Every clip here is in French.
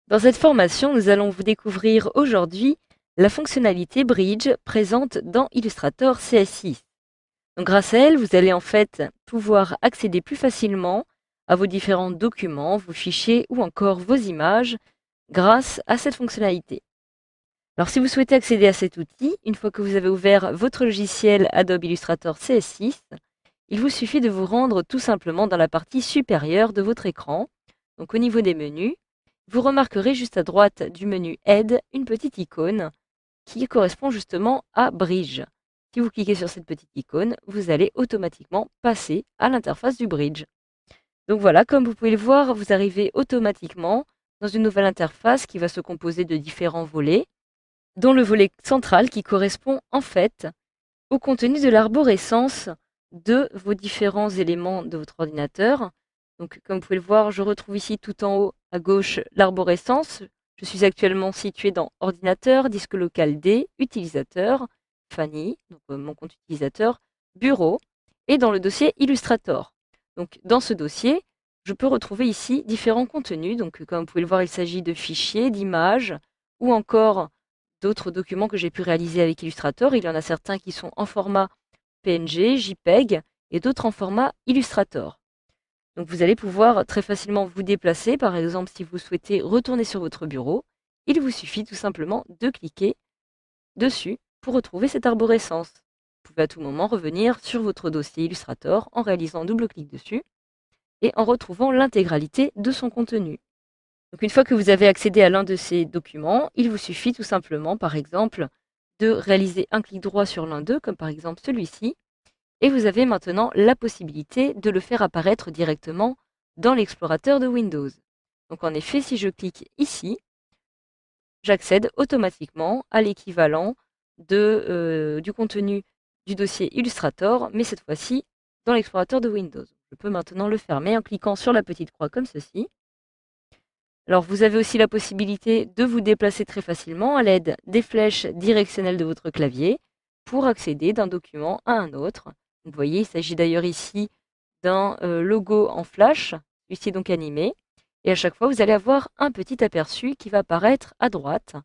Dans cette formation, nous allons vous découvrir aujourd'hui la fonctionnalité Bridge présente dans Illustrator CS6. Donc, grâce à elle, vous allez en fait pouvoir accéder plus facilement à vos différents documents, vos fichiers ou encore vos images grâce à cette fonctionnalité. Alors si vous souhaitez accéder à cet outil, une fois que vous avez ouvert votre logiciel Adobe Illustrator CS6, il vous suffit de vous rendre tout simplement dans la partie supérieure de votre écran, donc au niveau des menus. Vous remarquerez juste à droite du menu Aide une petite icône qui correspond justement à Bridge. Si vous cliquez sur cette petite icône, vous allez automatiquement passer à l'interface du Bridge. Donc voilà, comme vous pouvez le voir, vous arrivez automatiquement dans une nouvelle interface qui va se composer de différents volets, dont le volet central qui correspond en fait au contenu de l'arborescence de vos différents éléments de votre ordinateur. Donc, comme vous pouvez le voir, je retrouve ici tout en haut à gauche l'arborescence. Je suis actuellement situé dans Ordinateur, disque local D, Utilisateur, Fanny, donc mon compte utilisateur, Bureau, et dans le dossier Illustrator. Donc, dans ce dossier, je peux retrouver ici différents contenus. Donc, comme vous pouvez le voir, il s'agit de fichiers, d'images, ou encore d'autres documents que j'ai pu réaliser avec Illustrator. Il y en a certains qui sont en format PNG, JPEG et d'autres en format Illustrator. Donc vous allez pouvoir très facilement vous déplacer. Par exemple, si vous souhaitez retourner sur votre bureau, il vous suffit tout simplement de cliquer dessus pour retrouver cette arborescence. Vous pouvez à tout moment revenir sur votre dossier Illustrator en réalisant un double clic dessus et en retrouvant l'intégralité de son contenu. Donc une fois que vous avez accédé à l'un de ces documents, il vous suffit tout simplement, par exemple, de réaliser un clic droit sur l'un d'eux, comme par exemple celui-ci, et vous avez maintenant la possibilité de le faire apparaître directement dans l'explorateur de Windows. Donc en effet, si je clique ici, j'accède automatiquement à l'équivalent du contenu du dossier Illustrator, mais cette fois-ci dans l'explorateur de Windows. Je peux maintenant le fermer en cliquant sur la petite croix comme ceci. Alors vous avez aussi la possibilité de vous déplacer très facilement à l'aide des flèches directionnelles de votre clavier pour accéder d'un document à un autre. Vous voyez, il s'agit d'ailleurs ici d'un logo en flash, celui-ci est donc animé, et à chaque fois vous allez avoir un petit aperçu qui va apparaître à droite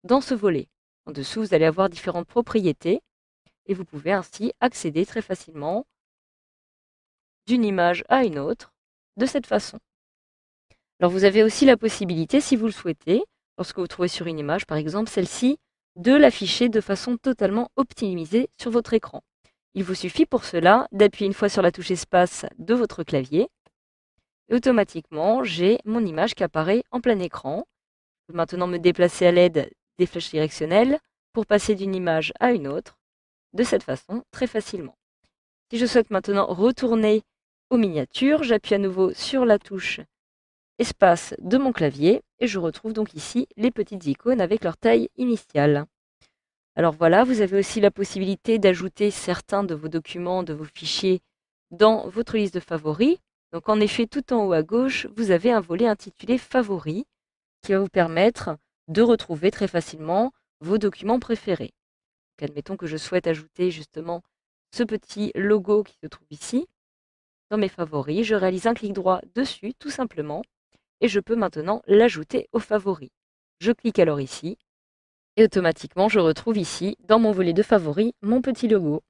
dans ce volet. En dessous, vous allez avoir différentes propriétés et vous pouvez ainsi accéder très facilement d'une image à une autre de cette façon. Alors vous avez aussi la possibilité, si vous le souhaitez, lorsque vous trouvez sur une image, par exemple celle-ci, de l'afficher de façon totalement optimisée sur votre écran. Il vous suffit pour cela d'appuyer une fois sur la touche espace de votre clavier et automatiquement j'ai mon image qui apparaît en plein écran. Je peux maintenant me déplacer à l'aide des flèches directionnelles pour passer d'une image à une autre de cette façon très facilement. Si je souhaite maintenant retourner aux miniatures, j'appuie à nouveau sur la touche espace de mon clavier et je retrouve donc ici les petites icônes avec leur taille initiale. Alors voilà, vous avez aussi la possibilité d'ajouter certains de vos documents, de vos fichiers dans votre liste de favoris. Donc en effet, tout en haut à gauche, vous avez un volet intitulé Favoris qui va vous permettre de retrouver très facilement vos documents préférés. Donc, admettons que je souhaite ajouter justement ce petit logo qui se trouve ici dans mes favoris. Je réalise un clic droit dessus tout simplement et je peux maintenant l'ajouter aux favoris. Je clique alors ici et automatiquement je retrouve ici dans mon volet de favoris mon petit logo.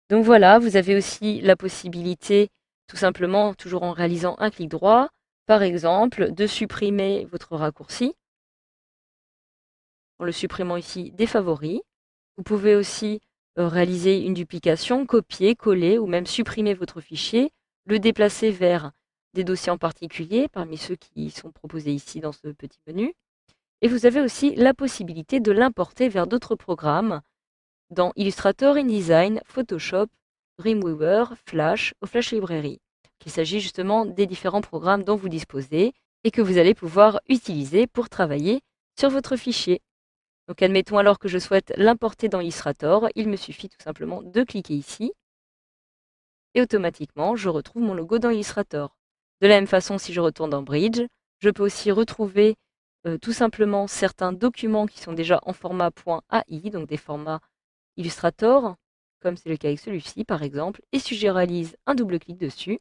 Donc voilà, vous avez aussi la possibilité, tout simplement, toujours en réalisant un clic droit, par exemple, de supprimer votre raccourci en le supprimant ici des favoris. Vous pouvez aussi réaliser une duplication, copier, coller ou même supprimer votre fichier, le déplacer vers des dossiers en particulier, parmi ceux qui sont proposés ici dans ce petit menu. Et vous avez aussi la possibilité de l'importer vers d'autres programmes dans Illustrator, InDesign, Photoshop, Dreamweaver, Flash ou Flash Library. Il s'agit justement des différents programmes dont vous disposez et que vous allez pouvoir utiliser pour travailler sur votre fichier. Donc admettons alors que je souhaite l'importer dans Illustrator, il me suffit tout simplement de cliquer ici et automatiquement je retrouve mon logo dans Illustrator. De la même façon, si je retourne dans Bridge, je peux aussi retrouver tout simplement certains documents qui sont déjà en format .ai, donc des formats Illustrator, comme c'est le cas avec celui-ci par exemple, et si je réalise un double clic dessus,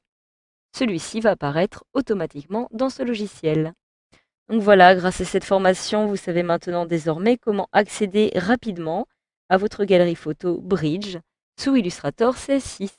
celui-ci va apparaître automatiquement dans ce logiciel. Donc voilà, grâce à cette formation, vous savez maintenant désormais comment accéder rapidement à votre galerie photo Bridge sous Illustrator CS6.